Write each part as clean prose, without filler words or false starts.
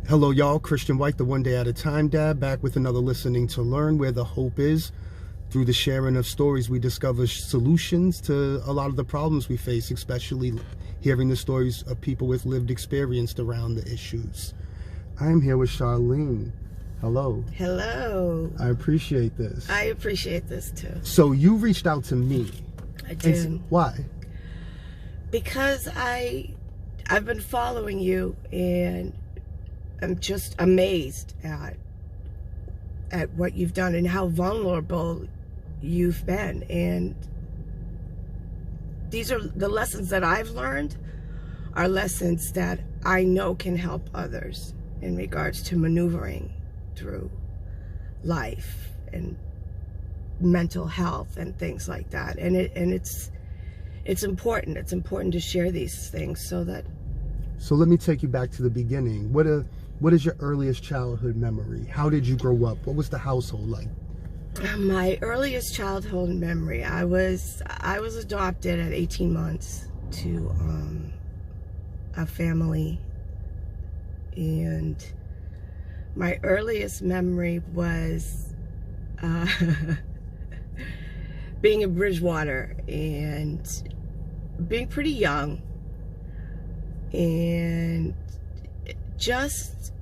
Hello, y'all. Christian White, the One Day at a Time Dad, back with another Listening to Learn, where the hope is, through the sharing of stories, we discover solutions to a lot of the problems we face, especially hearing the stories of people with lived experience around the issues. I'm here with Charlene. Hello. Hello. I appreciate this. I appreciate this too. So you reached out to me. I did. Why? Because I've been following you, and I'm just amazed at what you've done and how vulnerable you've been. And these are the lessons that I've learned, are lessons that I know can help others in regards to maneuvering through life and mental health and things like that. And it's important. It's important to share these things so that. So let me take you back to the beginning. What is your earliest childhood memory? How did you grow up? What was the household like? My earliest childhood memory, I was adopted at 18 months to a family, and my earliest memory was being in Bridgewater and being pretty young, and just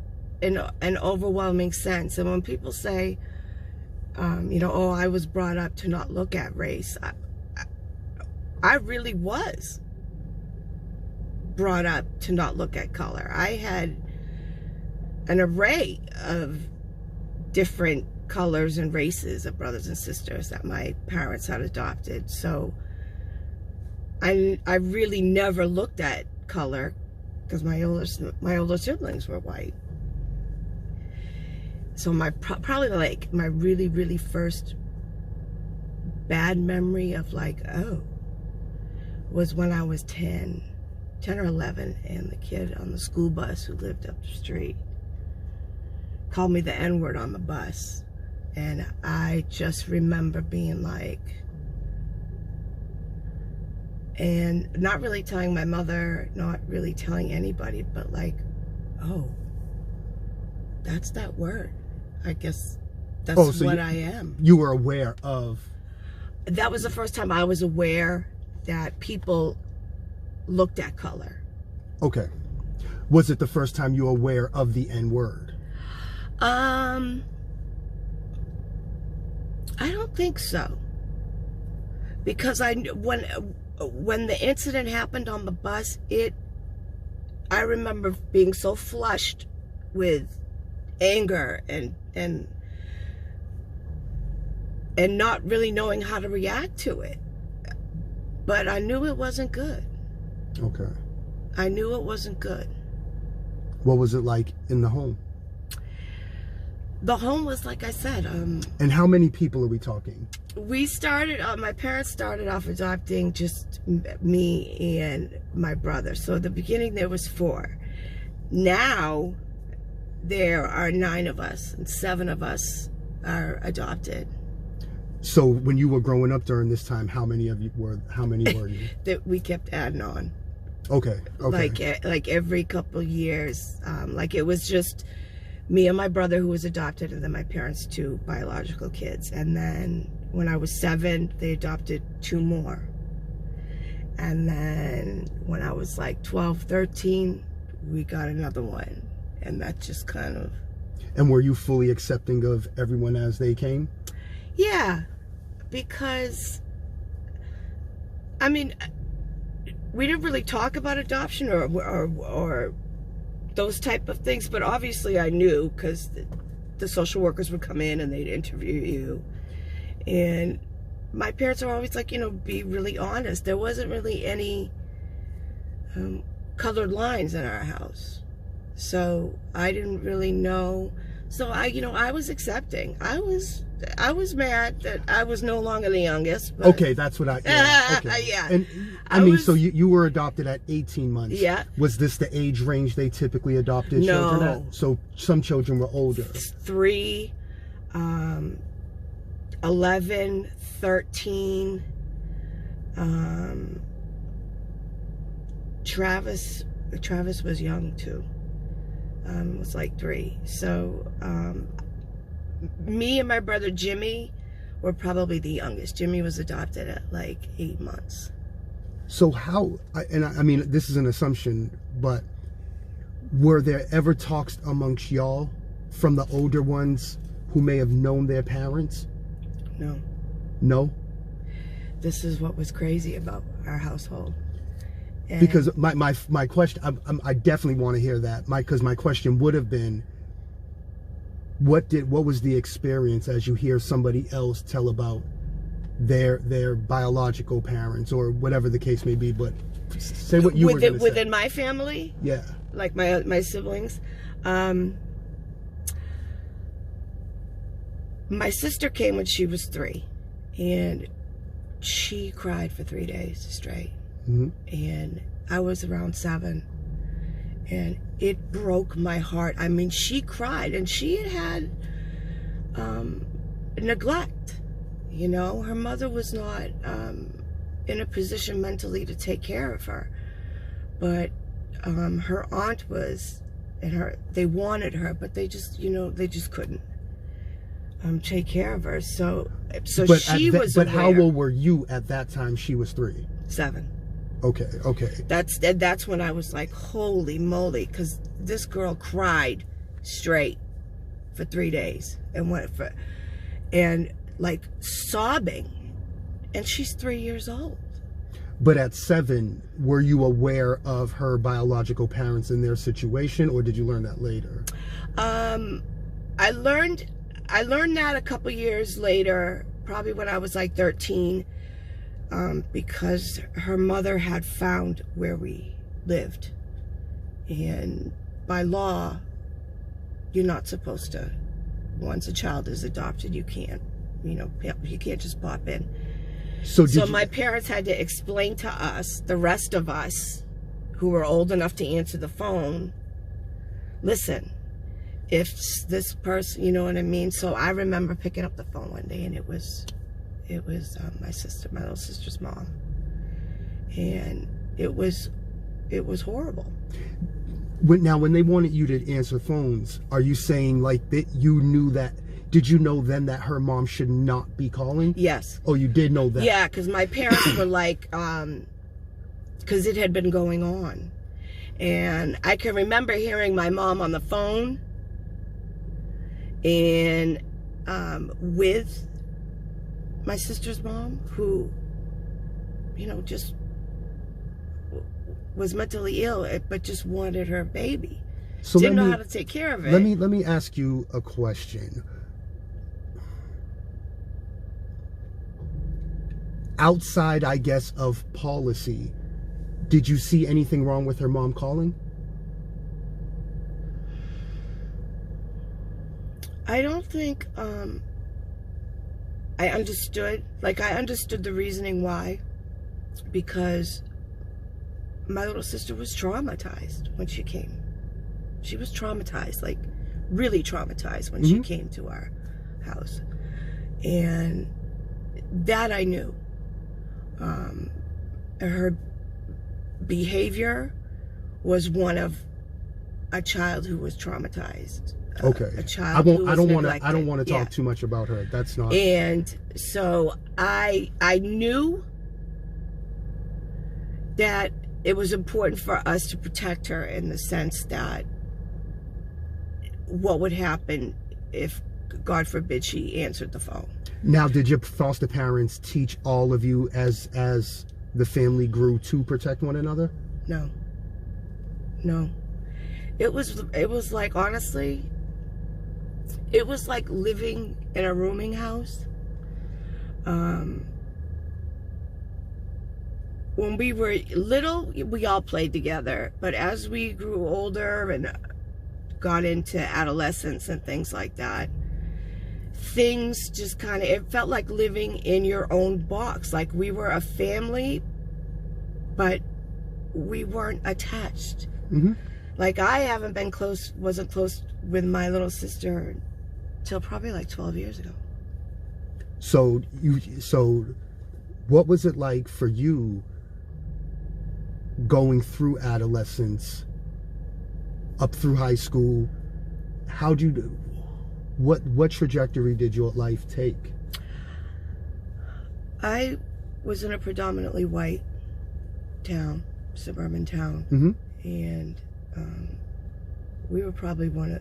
an overwhelming sense. And when people say, oh, I was brought up to not look at race, I really was brought up to not look at color. I had an array of different colors and races of brothers and sisters that my parents had adopted. So I really never looked at color because my older siblings were white. So probably like my really, really first bad memory of was when I was 10 or 11, and the kid on the school bus who lived up the street called me the N-word on the bus. And I just remember being like, and not really telling my mother, not really telling anybody, but like, oh, that's that word. I guess that's what I am. You were aware of? That was the first time I was aware that people looked at color. Okay. Was it the first time you were aware of the N-word? I don't think so. Because when the incident happened on the bus, I remember being so flushed with anger and not really knowing how to react to it. But I knew it wasn't good. Okay. I knew it wasn't good. What was it like in the home? The home was, like I said, and how many people are we talking? We started, my parents started off adopting just me and my brother. So at the beginning there was 4. Now there are 9 of us, and 7 of us are adopted. So when you were growing up during this time, how many were you? That we kept adding on. Okay. Like every couple years, like it was just me and my brother who was adopted, and then my parents' 2 biological kids. And then when I was 7, they adopted 2 more. And then when I was like 12, 13, we got another one. And that just kind of... And were you fully accepting of everyone as they came? Yeah, because, I mean, we didn't really talk about adoption or those type of things, but obviously I knew, because the social workers would come in and they'd interview you. And my parents are always like, be really honest. There wasn't really any colored lines in our house. So I didn't really know. So I was accepting. I was mad that I was no longer the youngest. But okay, that's what okay. Yeah. And I mean, so you were adopted at 18 months. Yeah. Was this the age range they typically adopted children at? So some children were older. 3, 11, 13. Travis was young too. was like 3. So me and my brother Jimmy were probably the youngest. Jimmy was adopted at like 8 months. So how, I mean, this is an assumption, but were there ever talks amongst y'all from the older ones who may have known their parents? No. No? This is what was crazy about our household. And because my question, I definitely want to hear that. Because my question would have been, what was the experience as you hear somebody else tell about their biological parents or whatever the case may be? But say what you were going to say. Within my family? Yeah. Like my siblings. My sister came when she was 3, and she cried for 3 days straight. Mm-hmm. And I was around 7, and it broke my heart. I mean, she cried, and she had neglect. You know, her mother was not in a position mentally to take care of her, but her aunt was, and they wanted her, but they just, they just couldn't take care of her. So she was. But how old were you at that time? She was 3. 7. Okay. That's when I was like, holy moly, because this girl cried straight for 3 days and like sobbing, and she's 3 years old. But at 7, were you aware of her biological parents and their situation, or did you learn that later? I learned that a couple years later, probably when I was like 13, because her mother had found where we lived, and by law, you're not supposed to. Once a child is adopted, you can't, you can't just pop in. So my parents had to explain to us, the rest of us who were old enough to answer the phone, listen, if this person, you know what I mean? So I remember picking up the phone one day, and it was my little sister's mom. And it was horrible. Now, when they wanted you to answer phones, are you saying like that you knew that? Did you know then that her mom should not be calling? Yes. Oh, you did know that? Yeah, because my parents were like, because it had been going on. And I can remember hearing my mom on the phone and with my sister's mom, who, just was mentally ill, but just wanted her baby. So didn't know how to take care of it. Let me ask you a question. Outside, I guess, of policy, did you see anything wrong with her mom calling? I don't think I understood. Like, I understood the reasoning why, because my little sister was traumatized when she came. She was traumatized, like really traumatized when she came to our house. And that I knew. Her behavior was one of a child who was traumatized. Okay. A child who was neglected. I don't want to talk too much about her. That's not. And so I knew that it was important for us to protect her, in the sense that what would happen if, God forbid, she answered the phone. Now, did your foster parents teach all of you as the family grew to protect one another? No. It was like, honestly, it was like living in a rooming house. When we were little, we all played together. But as we grew older and got into adolescence and things like that, things just kind of, it felt like living in your own box. Like we were a family, but we weren't attached. Like I wasn't close with my little sister till probably like 12 years ago. So what was it like for you going through adolescence up through high school. What trajectory did your life take? I was in a predominantly white town, suburban town, and we were probably one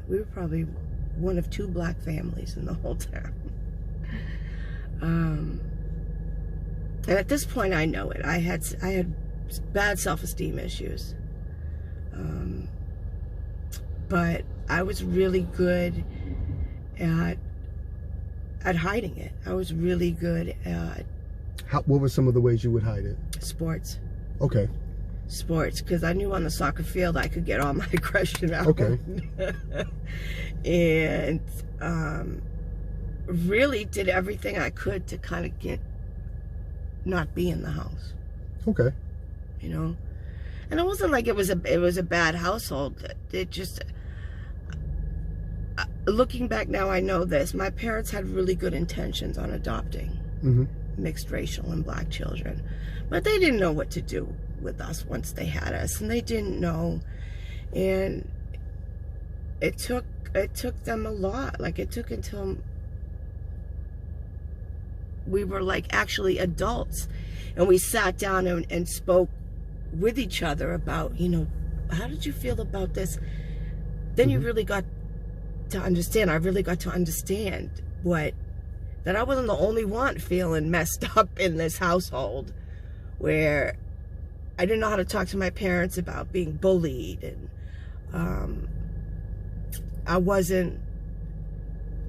of two black families in the whole town. And at this point, I know it. I had bad self-esteem issues, but I was really good at hiding it. I was really good at what were some of the ways you would hide it? Sports. Okay. Sports, because I knew on the soccer field I could get all my aggression out. Okay. And really did everything I could to kind of not be in the house. Okay. You know, and it wasn't like it was a bad household. It just, looking back now, I know this. My parents had really good intentions on adopting mixed racial and black children, but they didn't know what to do with us once they had us, and they didn't know, and it took them a lot. Like, it took until we were like actually adults, and we sat down and spoke with each other about, you know, how did you feel about this? Then you really got to understand. I really got to understand that I wasn't the only one feeling messed up in this household, where I didn't know how to talk to my parents about being bullied, and I wasn't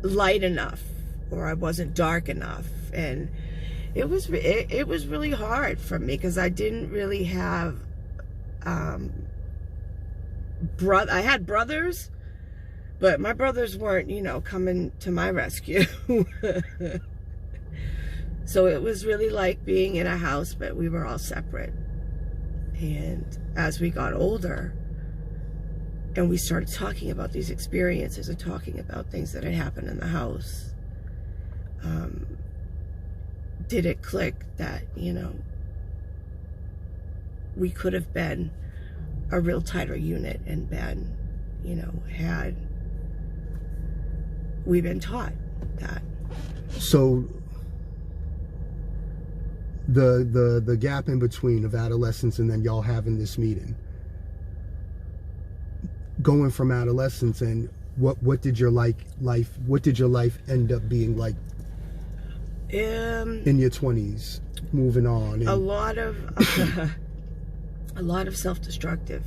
light enough, or I wasn't dark enough, and it was really hard for me, because I didn't really have I had brothers, but my brothers weren't, you know, coming to my rescue. So it was really like being in a house, but we were all separate. And as we got older and we started talking about these experiences and talking about things that had happened in the house, did it click that, you know, we could have been a real tighter unit and been, you know, had we been taught that. So the gap in between of adolescence and then y'all having this meeting, going from adolescence, and what did your life end up being like in your 20s, moving on? And a lot of self-destructive.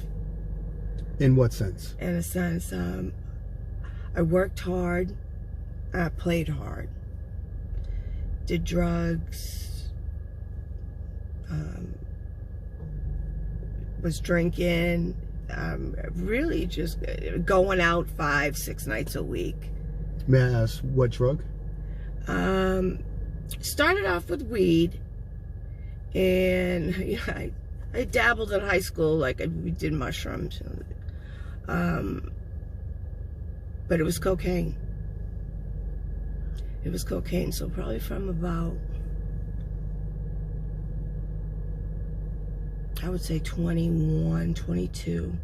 In what sense? In a sense, I worked hard, I played hard, did drugs, was drinking, really just going out 5-6 nights a week. May I ask what drug? Started off with weed, and you know, I dabbled in high school, like we did mushrooms, but it was cocaine. It was cocaine, so probably from about, I would say 21, 22,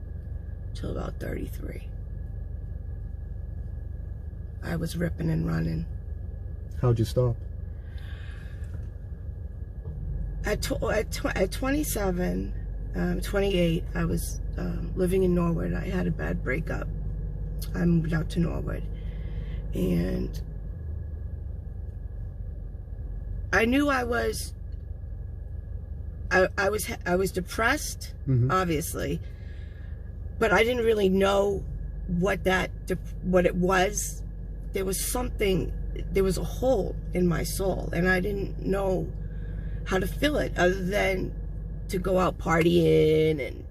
till about 33. I was ripping and running. How'd you stop? At 27, 28, I was living in Norwood. I had a bad breakup. I moved out to Norwood, and I knew I was depressed, obviously, but I didn't really know what it was. There was a hole in my soul, and I didn't know how to fill it other than to go out partying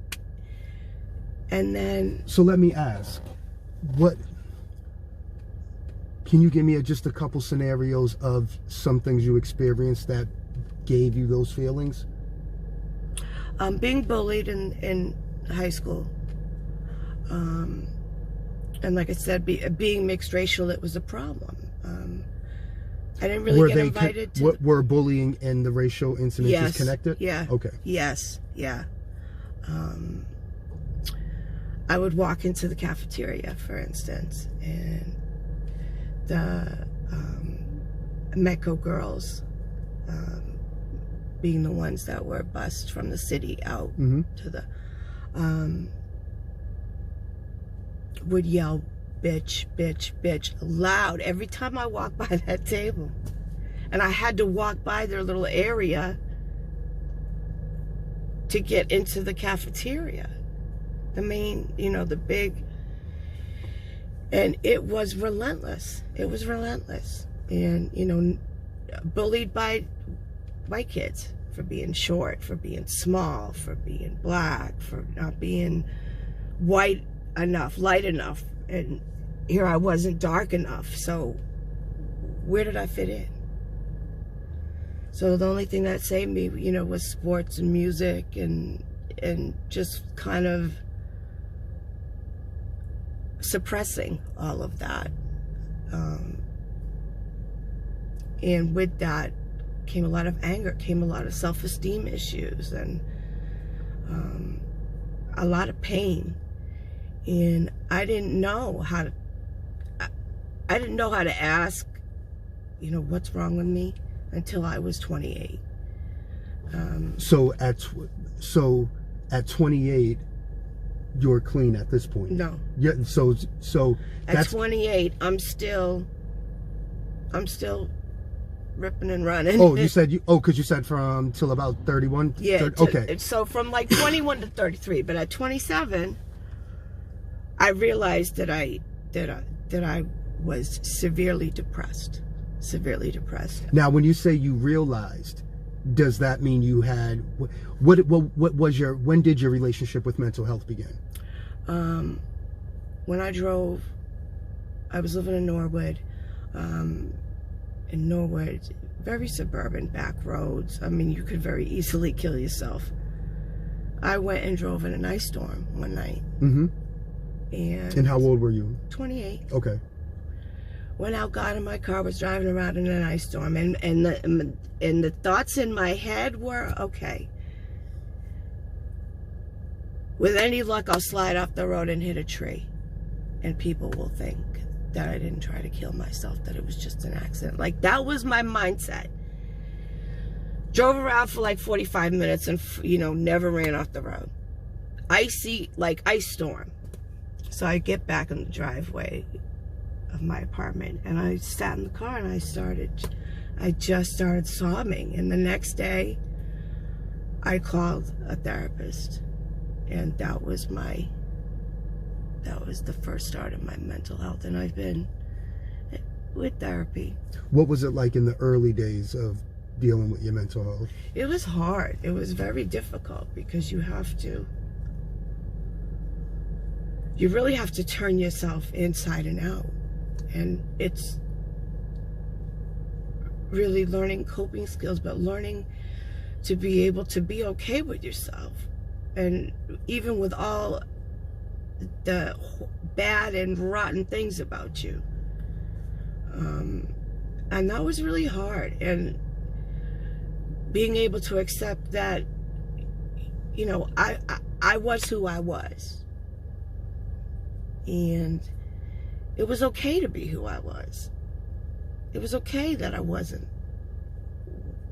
and then. So let me ask, what can you give me just a couple scenarios of some things you experienced that gave you those feelings? Being bullied in high school, and like I said, being mixed racial, it was a problem. I didn't really get invited to. What were bullying and the racial incidents connected? Yeah. Okay. Yes. Yeah. I would walk into the cafeteria, for instance, and the Metco girls, being the ones that were bused from the city out to the, would yell, bitch, bitch, bitch, loud every time I walked by that table. And I had to walk by their little area to get into the cafeteria. The main, you know, the big, and it was relentless. It was relentless. And, you know, bullied by white kids for being short, for being small, for being black, for not being white enough, light enough. And here I wasn't dark enough. So where did I fit in? So the only thing that saved me, you know, was sports and music and just kind of suppressing all of that. And with that came a lot of anger, came a lot of self-esteem issues, and a lot of pain. And I didn't know how to, I didn't know how to ask, you know, what's wrong with me until I was 28. So at 28, you're clean at this point? No. Yeah. So at that's 28, I'm still ripping and running. Oh, you said because you said from till about 31. Yeah. 30, okay. So from like 21 to 33, but at 27, I realized that I was severely depressed. Severely depressed. Now, when you say you realized, does that mean you had what was your, when did your relationship with mental health begin? When I drove, I was living in Norwood. In Norwood, very suburban, back roads. I mean, you could very easily kill yourself. I went and drove in an ice storm one night. Mm-hmm. And how old were you? 28. Okay. Went out, got in my car, was driving around in an ice storm, and the thoughts in my head were, okay, with any luck, I'll slide off the road and hit a tree, and people will think that I didn't try to kill myself, that it was just an accident. Like, that was my mindset. Drove around for like 45 minutes and, you know, never ran off the road. Icy, like ice storm. So I get back in the driveway of my apartment, and I sat in the car and I just started sobbing. And the next day I called a therapist, and that was the first start of my mental health. And I've been with therapy. What was it like in the early days of dealing with your mental health? It was hard. It was very difficult, because you really have to turn yourself inside and out. And it's really learning coping skills, but learning to be able to be okay with yourself. And even with all the bad and rotten things about you. And that was really hard. And being able to accept that, you know, I was who I was. And it was okay to be who I was. It was okay that I wasn't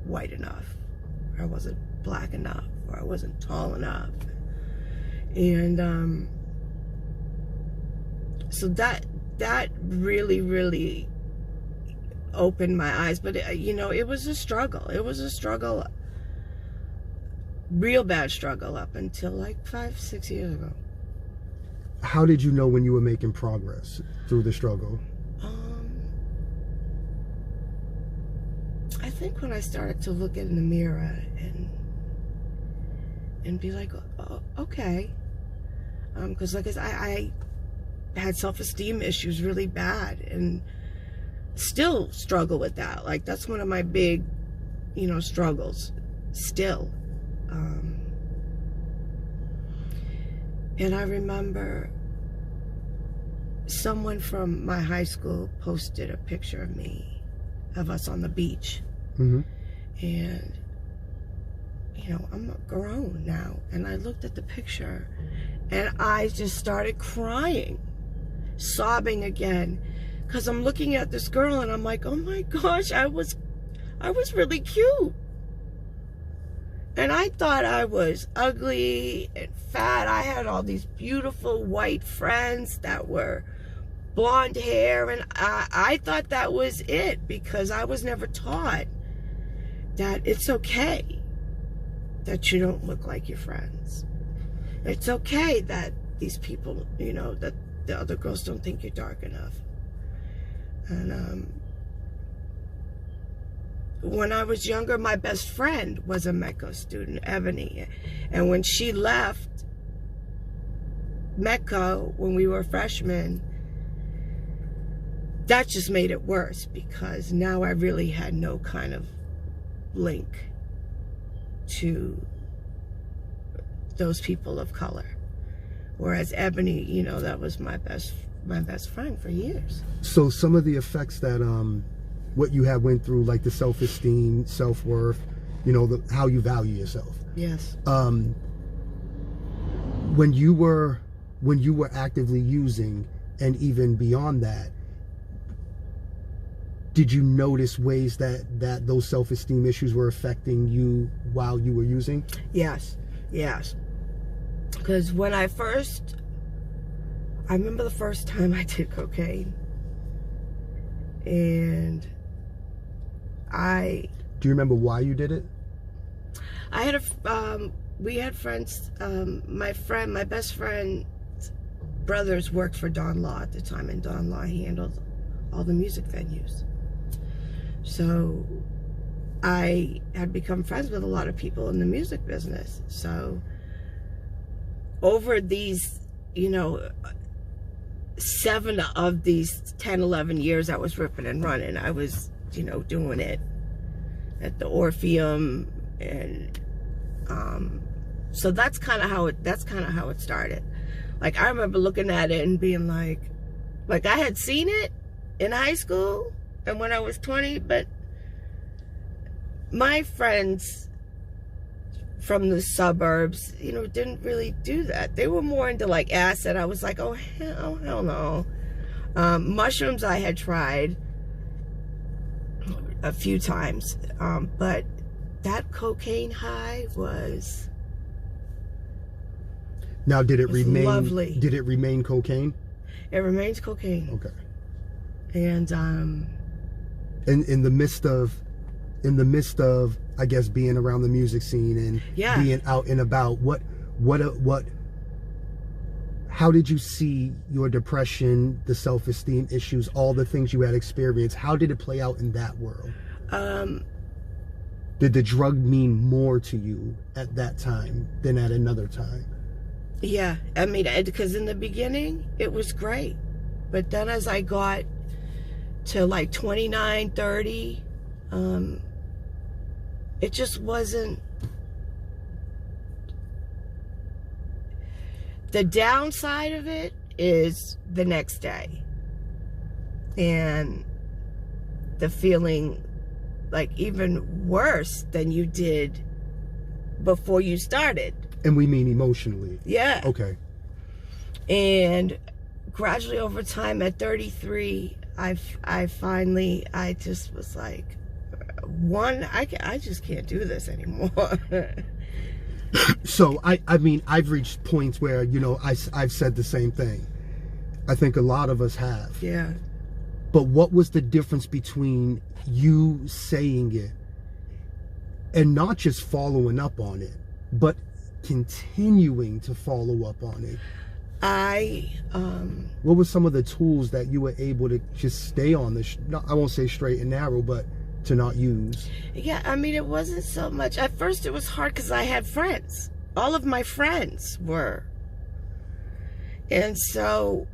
white enough, or I wasn't black enough, or I wasn't tall enough. And so that really, really opened my eyes. But you know, it was a struggle. It was a struggle, real bad struggle, up until like 5-6 years ago. How did you know when you were making progress through the struggle? I think when I started to look in the mirror and be like, oh, okay. Because like I had self-esteem issues really bad, and still struggle with that. Like, that's one of my big, you know, struggles still. And I remember someone from my high school posted a picture of me, of us on the beach. Mm-hmm. And, you know, I'm grown now. And I looked at the picture, And I just started crying, sobbing again, because I'm looking at this girl and I'm like, oh my gosh, I was really cute. And I thought I was ugly and fat. I had all these beautiful white friends that were blonde hair, and I thought that was it, because I was never taught that it's okay that you don't look like your friends. It's okay that these people, you know, that the other girls don't think you're dark enough. And when I was younger, my best friend was a METCO student, Ebony. And when she left METCO when we were freshmen, that just made it worse, because now I really had no kind of link to those people of color. Whereas Ebony, you know, that was my best friend for years. So some of the effects that what you have went through, like the self-esteem, self-worth, you know, how you value yourself. Yes. When you were actively using, and even beyond that, did you notice ways that those self-esteem issues were affecting you while you were using? Yes. Because when I remember the first time I did cocaine, and do you remember why you did it? I had we had friends. My best friend's brothers worked for Don Law at the time, and Don Law handled all the music venues. So I had become friends with a lot of people in the music business. So over these, you know, 7 of these 10, 11 years I was ripping and running, I was, you know, doing it at the Orpheum, and so that's kind of how it started. Like, I remember looking at it and being like I had seen it in high school and when I was 20, but my friends from the suburbs, you know, didn't really do that. They were more into like acid. I was like, oh hell no. Mushrooms I had tried a few times, but that cocaine high was. Now, did it remain lovely? Did it remain cocaine? It remains cocaine. Okay. And in the midst of, I guess, being around the music scene and being out and about, how did you see your depression, the self-esteem issues, all the things you had experienced? How did it play out in that world? Did the drug mean more to you at that time than at another time? Yeah, I mean, because in the beginning it was great, but then as I got to like 29, 30, it just wasn't. The downside of it is the next day, and the feeling like even worse than you did before you started. And we mean emotionally. Yeah. Okay. And gradually over time, at 33, I just was like, I just can't do this anymore. So I mean, I've reached points where, you know, I've said the same thing. I think a lot of us have. Yeah. But what was the difference between you saying it and not just following up on it, but continuing to follow up on it? What were some of the tools that you were able to just stay on I won't say straight and narrow, but to not use? Yeah, I mean, it wasn't so much. At first it was hard because I had friends. All of my friends were. And so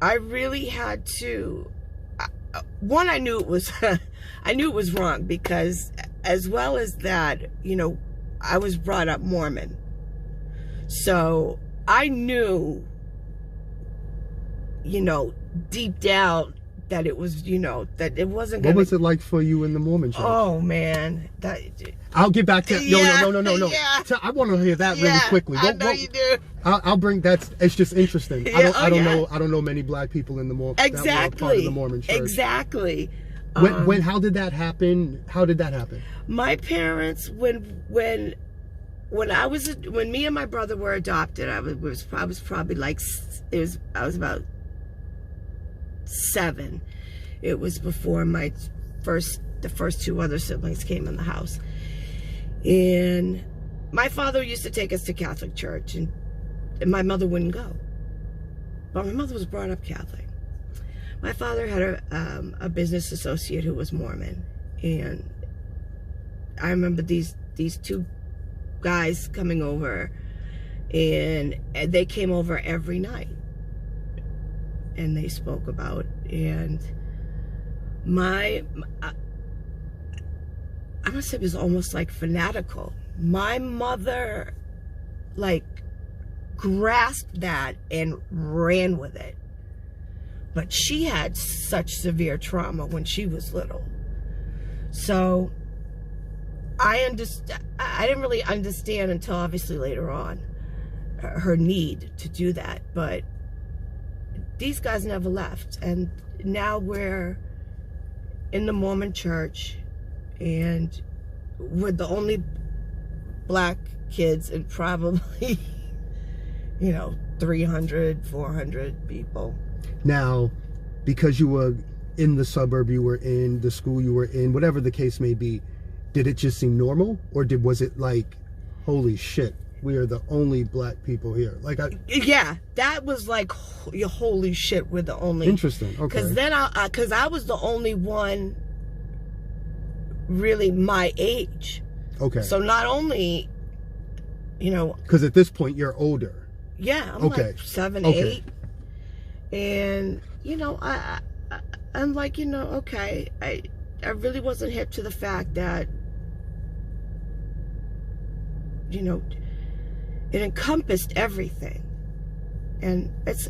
I really had to, one, I knew it was, I knew it was wrong, because as well as that, you know, I was brought up Mormon. So I knew, you know, deep down that it was, you know, that it wasn't What gonna... was it like for you in the Mormon church? Oh man, I'll get back to Yeah, no. yeah. I want to hear that really Yeah, quickly. I know you do. I'll bring that. It's just interesting. Yeah, I don't know many black people in the Mormon that were a part of the Mormon church. Exactly. How did that happen? How did that happen? My parents, when me and my brother were adopted, I was probably like, I was about 7. It was before the first 2 other siblings came in the house. And my father used to take us to Catholic church, and my mother wouldn't go. But my mother was brought up Catholic. My father had a business associate who was Mormon, and I remember these 2 guys coming over, and they came over every night, and they spoke about, and I must say it was almost like fanatical. My mother like grasped that and ran with it. But she had such severe trauma when she was little. So I didn't really understand until obviously later on her need to do that. But these guys never left. And now we're in the Mormon church, and we're the only black kids and probably, 300, 400 people. Now, because you were in the suburb you were in, the school you were in, whatever the case may be, did it just seem normal? Or was it like, holy shit, we are the only black people here? Yeah, that was like, holy shit, we're the only. Interesting, okay. Because then because I was the only one really my age. Okay. So not only, because at this point you're older. Yeah, I'm okay. like 7, okay. 8. And, I'm like, okay, I really wasn't hip to the fact that, it encompassed everything. And it's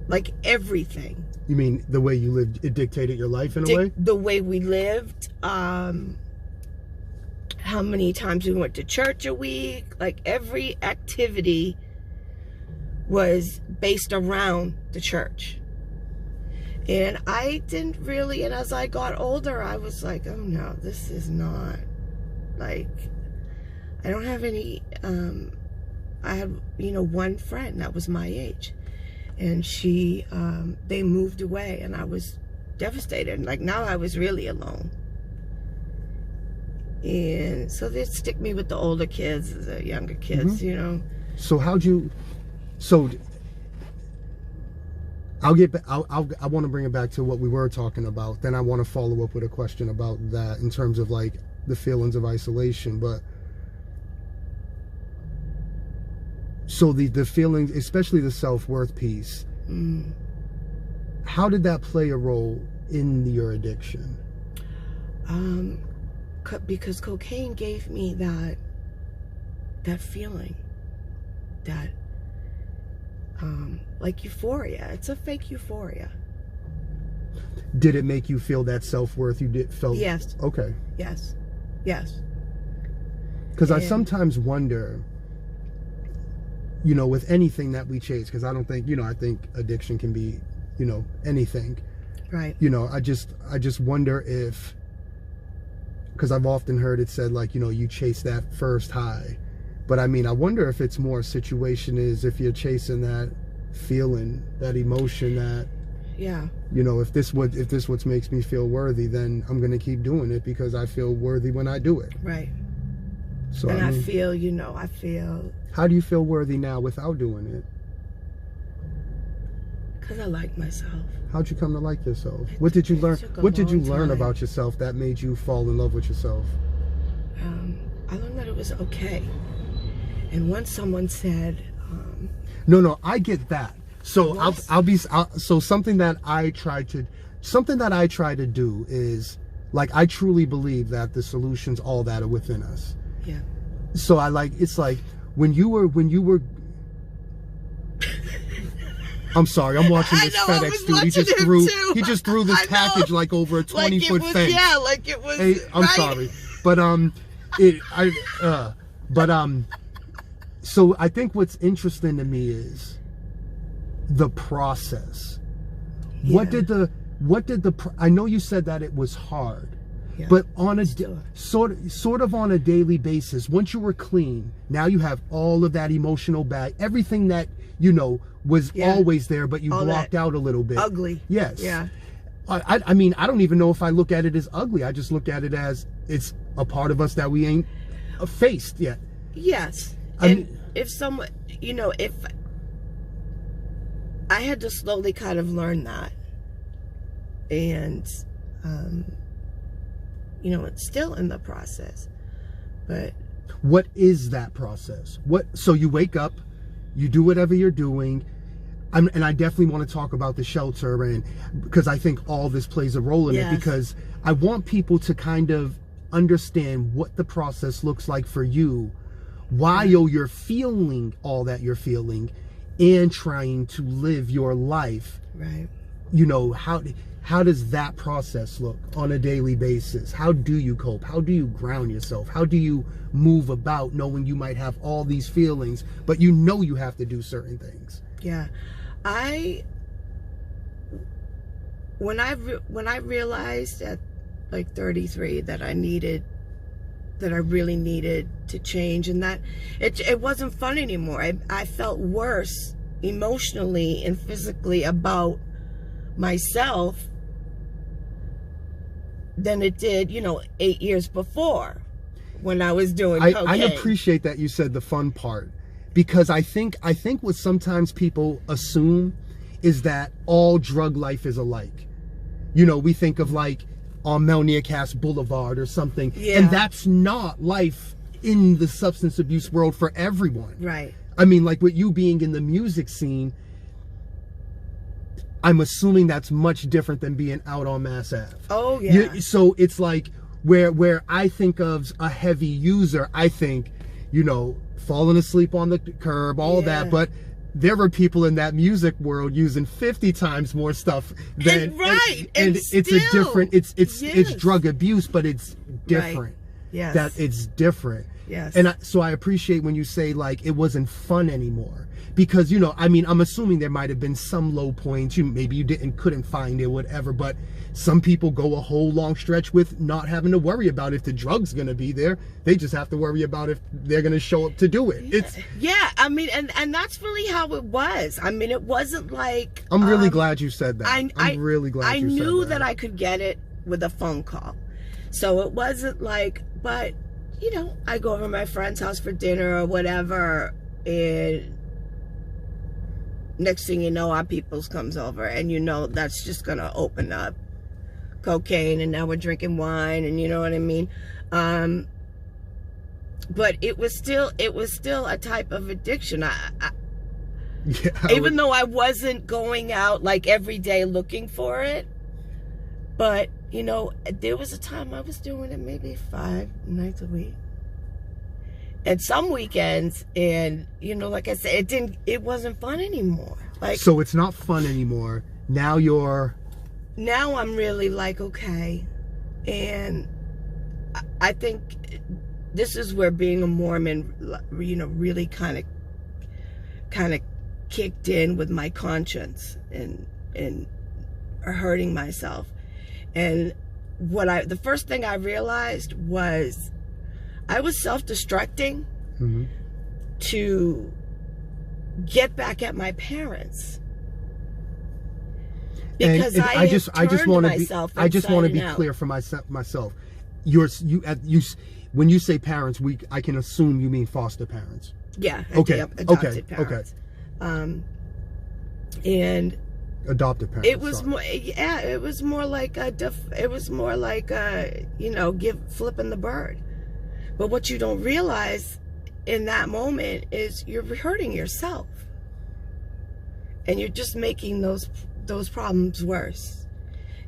like everything. You mean the way you lived, it dictated your life in a way? The way we lived, how many times we went to church a week, like every activity was based around the church. And I didn't really, and as I got older, I was like, oh no, this is not, like, I don't have any, I had, one friend that was my age, and she, they moved away, and I was devastated. And like, now I was really alone. And so they'd stick me with the older kids, the younger kids, So I want to bring it back to what we were talking about. Then I want to follow up with a question about that in terms of like the feelings of isolation. But so the feelings, especially the self-worth piece, how did that play a role in your addiction? Because cocaine gave me that feeling, that like euphoria. It's a fake euphoria. Did it make you feel that self-worth felt? Yes. Okay. Yes. Because I sometimes wonder, with anything that we chase, because I don't think, I think addiction can be, anything. Right. I just wonder if, because I've often heard it said like, you chase that first high. But I mean, I wonder if it's more situation is if you're chasing that feeling, that emotion, that, if this what makes me feel worthy, then I'm going to keep doing it because I feel worthy when I do it. Right. So and I mean, I feel. How do you feel worthy now without doing it? Because I like myself. How'd you come to like yourself? What did you learn? What did you learn about yourself that made you fall in love with yourself? I learned that it was okay. And once someone said, no, I get that. So so something that I try to do is, like, I truly believe that the solutions, all that, are within us. Yeah. So it's like when you were I'm sorry, I'm watching I this know, I was FedEx dude. watching him too. He just threw this I know. package like over a 20-foot fence. Yeah, like it was. Hey, I'm right? sorry, but so I think what's interesting to me is the process. Yeah. What did the I know you said that it was hard. Yeah. But on a Still. sort of on a daily basis, once you were clean, now you have all of that emotional bag, everything that was always there, but you all blocked out a little bit. Ugly. Yes. Yeah. I mean, I don't even know if I look at it as ugly. I just look at it as it's a part of us that we ain't faced yet. Yes. I And mean, if someone, if I had to slowly kind of learn that, and it's still in the process, but what is that process? So you wake up, you do whatever you're doing, and I definitely want to talk about the shelter, and because I think all this plays a role in it, because I want people to kind of understand what the process looks like for you while you're feeling all that you're feeling and trying to live your life. right. How does that process look on a daily basis? How do you cope? How do you ground yourself? How do you move about knowing you might have all these feelings, but you have to do certain things? Yeah. When I realized at like 33 that I really needed to change, and that it wasn't fun anymore. I felt worse emotionally and physically about myself than it did, 8 years before when I was doing cocaine. I appreciate that you said the fun part, because I think what sometimes people assume is that all drug life is alike. We think of like on Melniacast Boulevard or something, and that's not life in the substance abuse world for everyone. Right. I mean, like with you being in the music scene, I'm assuming that's much different than being out on Mass Ave. Oh yeah. So it's like where I think of a heavy user, I think, falling asleep on the curb, all that, but there were people in that music world using 50 times more stuff than and it's a different it's drug abuse, but it's different. Right. Yes. That it's different. Yes. And so I appreciate when you say like it wasn't fun anymore, because I'm assuming there might have been some low points. Maybe you couldn't find it, whatever. But some people go a whole long stretch with not having to worry about if the drug's gonna be there. They just have to worry about if they're gonna show up to do it. I mean, and that's really how it was. I mean, it wasn't like I'm really glad you said that. I'm really glad I you said that. I knew that I could get it with a phone call, so it wasn't like, but. I go over to my friend's house for dinner or whatever, and next thing you know, our peoples comes over, and that's just gonna open up cocaine, and now we're drinking wine, and you know what I mean. But it was still a type of addiction. Even though I wasn't going out like every day looking for it, but there was a time I was doing it maybe 5 nights a week. And some weekends, and like I said, it wasn't fun anymore. Like, so it's not fun anymore. Now I'm really like, okay. And I think this is where being a Mormon, really kind of kicked in with my conscience and hurting myself. And the first thing I realized was I was self-destructing to get back at my parents, because I just want to be clear for myself. When you say parents, I can assume you mean foster parents. Yeah. Adopted parents. And adopted parents. It was more, it was more like flipping the bird. But what you don't realize in that moment is you're hurting yourself, and you're just making those problems worse.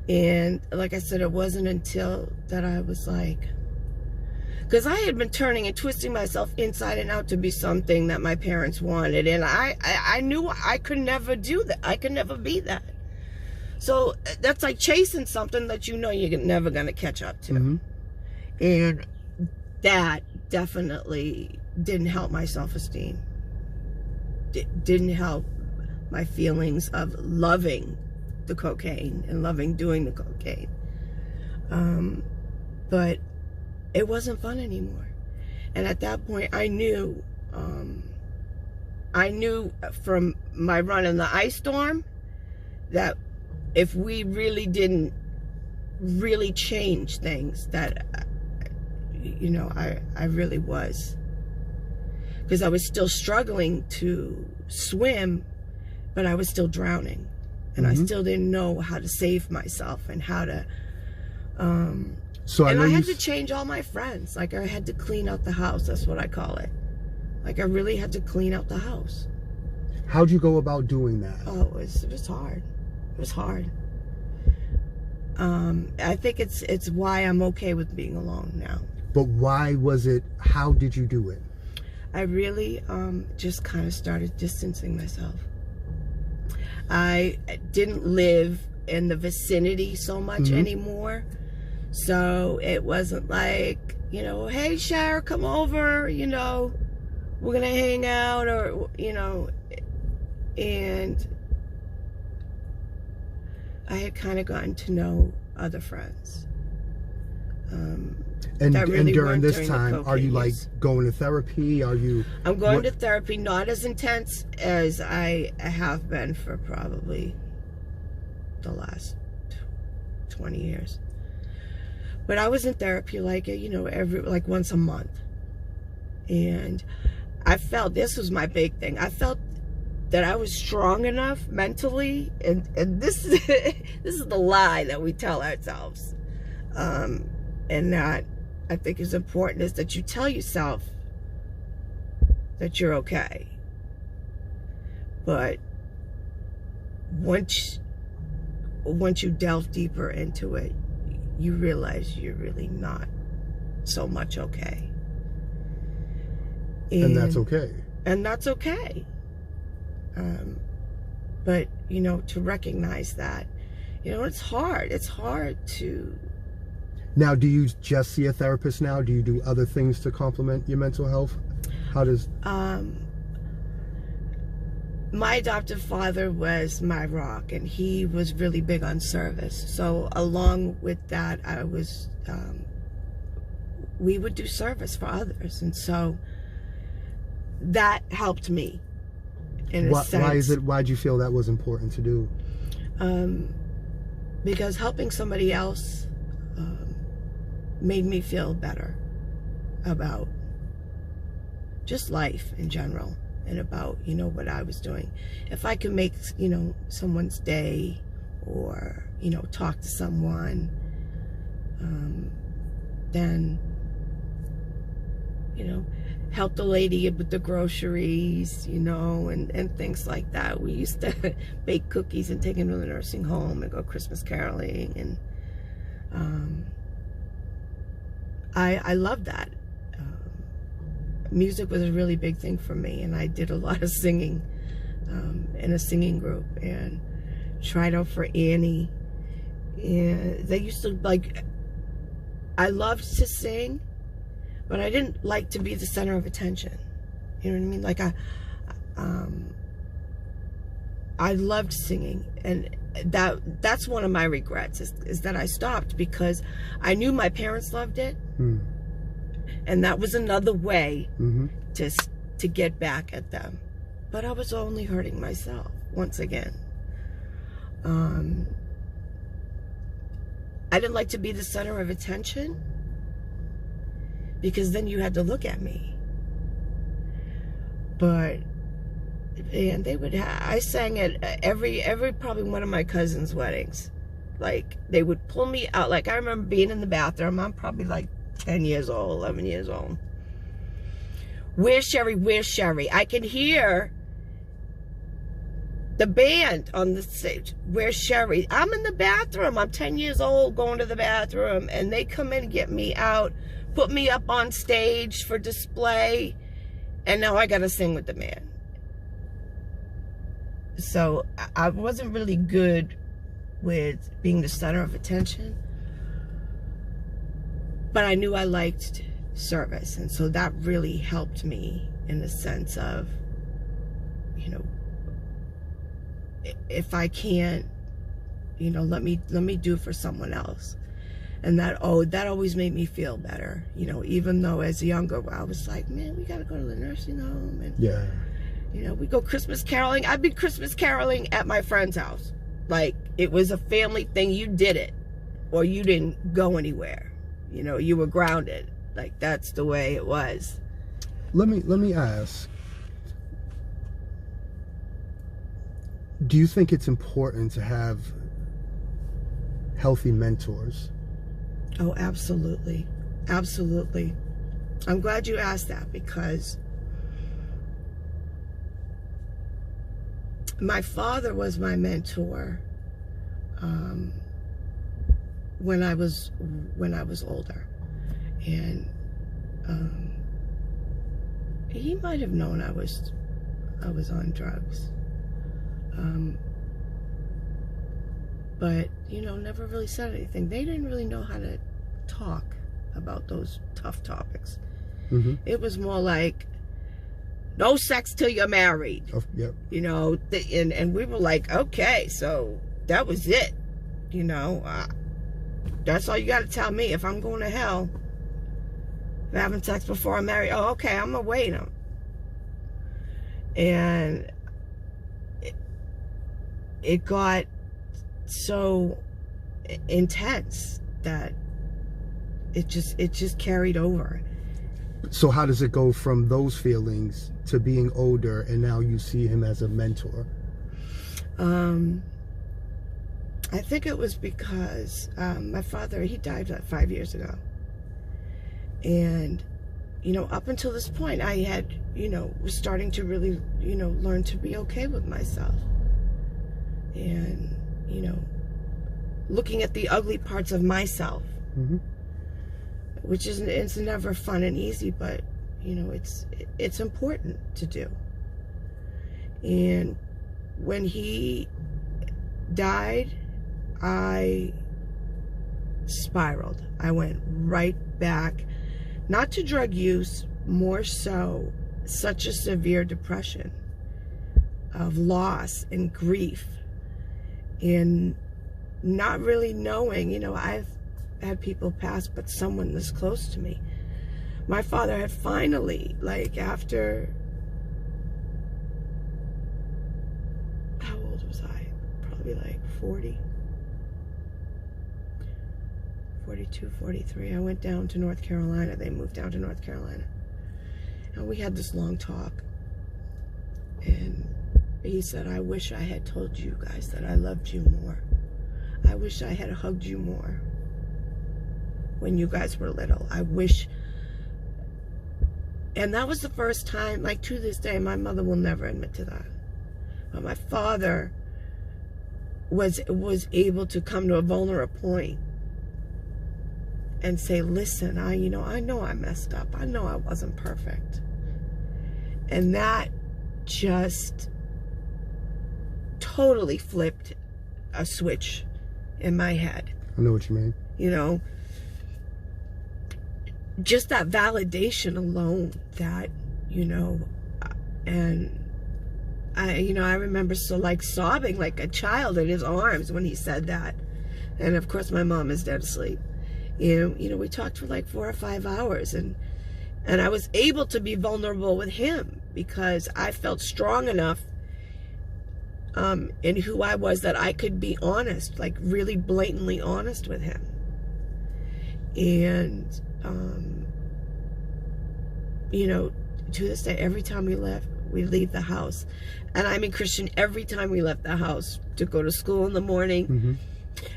And like I said, it wasn't until that I was like, Because I had been turning and twisting myself inside and out to be something that my parents wanted. And I knew I could never do that. I could never be that. So that's like chasing something that you know you're never going to catch up to. Mm-hmm. And that definitely didn't help my self-esteem. Didn't help my feelings of loving the cocaine and loving doing the cocaine. But it wasn't fun anymore. And at that point, I knew from my run in the ice storm that if we really didn't really change things, that, you know, I really was. Because I was still struggling to swim, but I was still drowning. And I still didn't know how to save myself and how to... So I had to change all my friends. Like, I had to clean out the house. That's what I call it. Like, I really had to clean out the house. How'd you go about doing that? Oh, it was hard. It was hard. I think it's why I'm okay with being alone now. But why was it? How did you do it? I really just kind of started distancing myself. I didn't live in the vicinity so much anymore. So it wasn't like, you know, hey, Shara, come over, you know, we're going to hang out, or, you know, and I had kind of gotten to know other friends. And really during this during time, are you like going to therapy? Are you? I'm going to therapy, not as intense as I have been for probably the last 20 years. But I was in therapy like, you know, like once a month. And I felt, this was my big thing, I felt that I was strong enough mentally, and this is this is the lie that we tell ourselves. And that I think is important, is that you tell yourself that you're okay. But once you delve deeper into it, you realize you're really not so much okay. And that's okay. And that's okay. But, you know, to recognize that, you know, it's hard. It's hard to... Now, do you just see a therapist now? Do you do other things to complement your mental health? How does... My adoptive father was my rock, and he was really big on service. So along with that, I was, we would do service for others. And so that helped me in a sense. Why'd you feel that was important to do? Because helping somebody else made me feel better about just life in general. And about, you know, what I was doing. If I could make, you know, someone's day, or, you know, talk to someone, then, you know, help the lady with the groceries, you know, and things like that. We used to bake cookies and take them to the nursing home and go Christmas caroling. And I loved that. Music was a really big thing for me, and I did a lot of singing in a singing group, and tried out for Annie. And they used to, like, I loved to sing, but I didn't like to be the center of attention. You know what I mean? Like, I loved singing, and that's one of my regrets, is that I stopped, because I knew my parents loved it. And that was another way to get back at them. But I was only hurting myself, once again. I didn't like to be the center of attention, because then you had to look at me. But, and they would I sang at every probably one of my cousin's weddings. Like, they would pull me out. Like, I remember being in the bathroom. I'm probably like 10 years old, 11 years old. Where's Sherry? Where's Sherry? I can hear the band on the stage. Where's Sherry? I'm in the bathroom. I'm 10 years old going to the bathroom, and they come in and get me out put me up on stage for display, and now I gotta sing with the man. So I wasn't really good with being the center of attention, but I knew I liked service, and so that really helped me in the sense of, you know, if I can't, you know, let me do for someone else. And that always made me feel better, you know, even though as younger I was like, man, we gotta go to the nursing home, and Yeah. you know, we go Christmas caroling. I'd be Christmas caroling at my friend's house. Like, it was a family thing. You did it, or you didn't go anywhere. You know, you were grounded. Like, that's the way it was. Let me ask, do you think it's important to have healthy mentors? Oh, absolutely. Absolutely. I'm glad you asked that, because my father was my mentor when I was older, and he might have known I was on drugs, but you know, never really said anything. They didn't really know how to talk about those tough topics. Mm-hmm. It was more like, no sex till you're married. Oh, yep. You know, and we were like, okay, so that was it. You know, that's all you got to tell me. If I'm going to hell, if having sex before I'm married, oh, okay, I'm going to wait them. And it got so intense that it just carried over. So how does it go from those feelings to being older and now you see him as a mentor? I think it was because my father, he died 5 years ago. And, you know, up until this point, I had, you know, was starting to really, you know, learn to be okay with myself. And, you know, looking at the ugly parts of myself. Mm-hmm. Which isn't, it's never fun and easy, but you know, it's important to do. And when he died, I spiraled. I went right back, not to drug use, more so such a severe depression of loss and grief, and not really knowing, you know, I've had people pass, but someone this close to me. My father had finally, like, after, how old was I? Probably like 40, 42, 43. I went down to North Carolina. They moved down to North Carolina. And we had this long talk. And he said, I wish I had told you guys that I loved you more. I wish I had hugged you more when you guys were little. I wish. And that was the first time, like, to this day, my mother will never admit to that, but my father was able to come to a vulnerable point and say, listen, I know I messed up. I know I wasn't perfect. And that just totally flipped a switch in my head. I know what you mean. You know, just that validation alone, that, you know, and I remember sobbing like a child in his arms when he said that. And of course my mom is dead asleep. You know, we talked for like 4 or 5 hours, and I was able to be vulnerable with him because I felt strong enough in who I was that I could be honest, like really blatantly honest with him. And you know, to this day, every time we leave the house, and I mean, Christian, every time we left the house to go to school in the morning, Mm-hmm.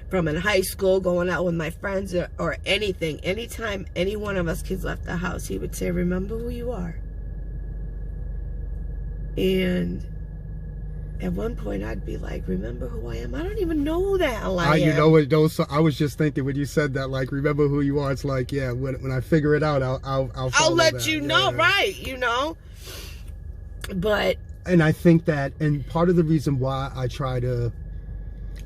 from in high school, going out with my friends, or anything, anytime any one of us kids left the house, he would say, remember who you are. And at one point I'd be like, remember who I am? I don't even know who the hell I am. You know what, those, I was just thinking when you said that, like, remember who you are. It's like, yeah, when I figure it out, I'll let that. you know, yeah. right? You know, but. And I think that, and part of the reason why I try to,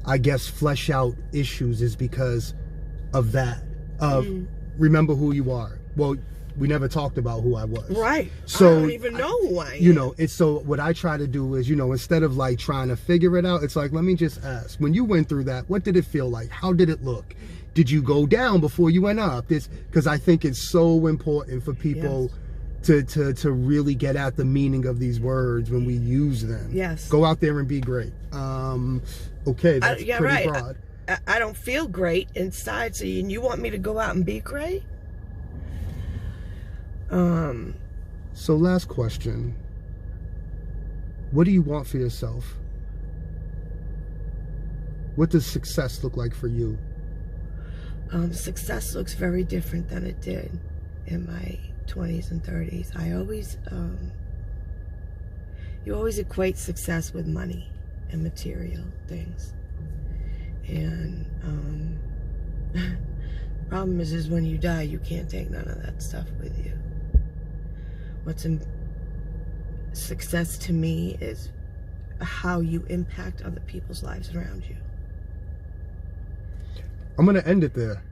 I guess, flesh out issues is because of that. Of remember who you are. Well, we never talked about who I was. Right. So I don't even know who I am. You know, it's so what I try to do is, you know, instead of like trying to figure it out, it's like, let me just ask. When you went through that, what did it feel like? How did it look? Did you go down before you went up? This, because I think it's so important for people to really get at the meaning of these words when we use them. Yes. Go out there and be great. Okay, that's pretty right. broad. I don't feel great inside, so you want me to go out and be great? So last question. What do you want for yourself? What does success look like for you? Success looks very different than it did in my 20s and 30s. I always, you always equate success with money and material things. And, problem is when you die, you can't take none of that stuff with you. Success to me is how you impact other people's lives around you. I'm going to end it there.